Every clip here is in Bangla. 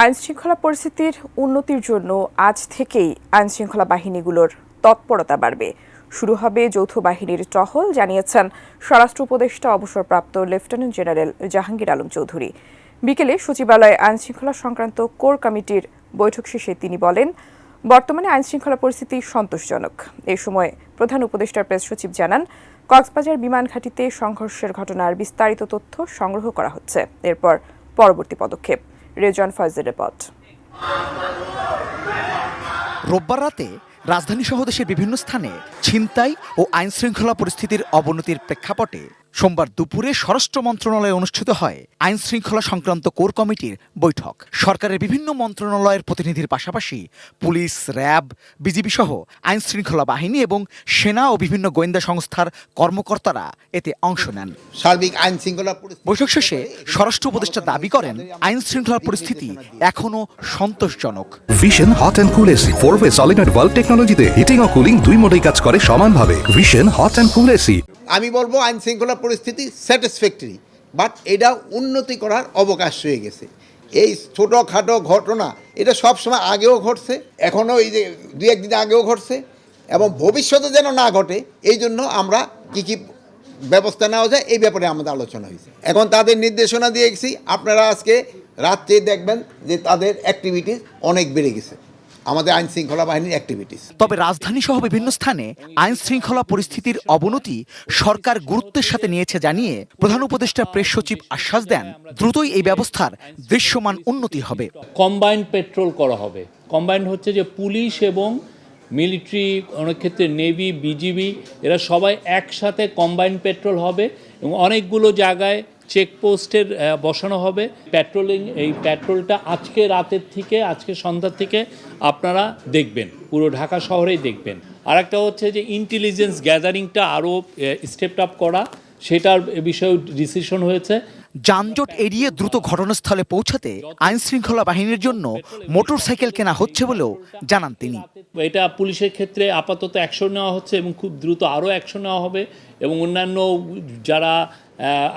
আইনশৃঙ্খলা পরিস্থিতির উন্নতির জন্য আজ থেকেই আইনশৃঙ্খলা বাহিনীগুলোর তৎপরতা বাড়বে। শুরু হবে যৌথ বাহিনীর টহল, জানিয়েছেন স্বরাষ্ট্র উপদেষ্টা অবসরপ্রাপ্ত লেফটেন্যান্ট জেনারেল জাহাঙ্গীর আলম চৌধুরী। বিকেলে সচিবালয়ে আইনশৃঙ্খলা সংক্রান্ত কোর কমিটির বৈঠক শেষে তিনি বলেন, বর্তমানে আইনশৃঙ্খলা পরিস্থিতি সন্তোষজনক। এই সময় প্রধান উপদেষ্টার প্রেস সচিব জানান, কক্সবাজার বিমান ঘাঁটিতে সংঘর্ষের ঘটনার বিস্তারিত তথ্য সংগ্রহ করা হচ্ছে। এরপর পরবর্তী পদক্ষেপ। রেজন ফয়জের রিপোর্ট। রোববার রাতে রাজধানী সহ দেশের বিভিন্ন স্থানে ছিনতাই ও আইনশৃঙ্খলা পরিস্থিতির অবনতির প্রেক্ষাপটে সোমবার দুপুরে স্বরাষ্ট্র মন্ত্রণালয়ে অনুষ্ঠিত হয় আইনশৃঙ্খলা সংক্রান্ত কোর কমিটির বৈঠক। সরকারের বিভিন্ন মন্ত্রণালয়ের প্রতিনিধির পাশাপাশি পুলিশ, র্যাব, বিজিবি সহ আইনশৃঙ্খলা বাহিনী এবং সেনা ও বিভিন্ন গোয়েন্দা সংস্থার কর্মকর্তারা এতে অংশ নেন। সার্বিক আইনশৃঙ্খলা বৈঠক শেষে স্বরাষ্ট্র উপদেষ্টা দাবি করেন, আইনশৃঙ্খলা পরিস্থিতি এখনো সন্তোষজনক। Vision hot and cool AC 4-way solenoid valve টেকনোলজিতে হিটিং ও কুলিং দুই মোডেই কাজ করে সমানভাবে। Vision hot and cool AC. আমি বলবো আইনশৃঙ্খলা পরিস্থিতি স্যাটিসফ্যাক্টরি, বাট এটা উন্নতি করার অবকাশ রয়ে গেছে। এই ছোটোখাটো ঘটনা এটা সবসময় আগেও ঘটছে, এখনও এই যে দু একদিন আগেও ঘটছে, এবং ভবিষ্যতে যেন না ঘটে এই জন্য আমরা কী ব্যবস্থা নেওয়া যায় এই ব্যাপারে আমাদের আলোচনা হয়েছে। এখন তাদের নির্দেশনা দিয়ে গেছি, আপনারা আজকে রাত্রে দেখবেন যে তাদের অ্যাক্টিভিটিস অনেক বেড়ে গেছে, আমাদের আইন শৃঙ্খলা বাহিনীর অ্যাক্টিভিটিস। তবে রাজধানী সহ বিভিন্ন স্থানে আইন শৃঙ্খলা পরিস্থিতির অবনতি সরকার গুরুত্বের সাথে নিয়েছে জানিয়ে প্রধান উপদেষ্টা প্রেস সচিব আশ্বাস দেন, দ্রুতই এই ব্যবস্থার দৃশ্যমান উন্নতি হবে। কম্বাইন্ড পেট্রোল করা হবে। কম্বাইন্ড হচ্ছে যে পুলিশ এবং মিলিটারি, অনেক ক্ষেত্রে নেভি, বিজিবি, এরা সবাই একসাথে কম্বাইন্ড পেট্রোল হবে এবং অনেকগুলো জায়গায় চেকপোস্টের বসানো হবে পেট্রোলিং। এই পেট্রোলটা আজকে রাতের থেকে, আজকে সন্ধ্যার থেকে আপনারা দেখবেন, পুরো ঢাকা শহরেই দেখবেন। আর একটা হচ্ছে যে ইন্টেলিজেন্স গ্যাদারিংটা আরও স্টেপ আপ করা, সেটার বিষয়েও ডিসিশন হয়েছে। যানজট এড়িয়ে দ্রুত ঘটনাস্থলে পৌঁছাতে আইন শৃঙ্খলা বাহিনীর জন্য মোটরসাইকেল কেনা হচ্ছে বলেও জানান তিনি। এটা পুলিশের ক্ষেত্রে আপাতত অ্যাকশন নেওয়া হচ্ছে এবং খুব দ্রুত আরও অ্যাকশন নেওয়া হবে, এবং অন্যান্য যারা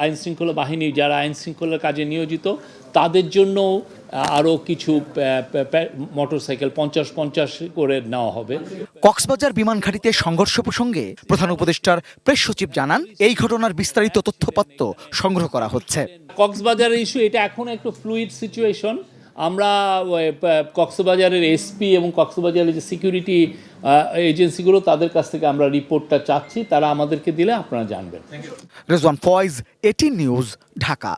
আইন শৃঙ্খলা বাহিনী, যারা আইন শৃঙ্খলার কাজে নিয়োজিত, তাদের জন্য আরও কিছু মোটরসাইকেল 50-50 করে নেওয়া হবে। কক্সবাজার বিমান ঘাঁটিতে সংঘর্ষ প্রসঙ্গে প্রধান উপদেষ্টার প্রেস সচিব জানান, এই ঘটনার বিস্তারিত তথ্যপত্র সংগ্রহ করা হচ্ছে। কক্সবাজারের ইস্যু এটা এখন একটু ফ্লুইড সিচুয়েশন। আমরা কক্সবাজারের এসপি এবং কক্সবাজারের যে সিকিউরিটি এজেন্সিগুলো, তাদের কাছ থেকে আমরা রিপোর্টটা চাচ্ছি, তারা আমাদেরকে দিলে আপনারা জানবেন। রেজওয়ান ফয়েজ, 18 নিউজ, ঢাকা।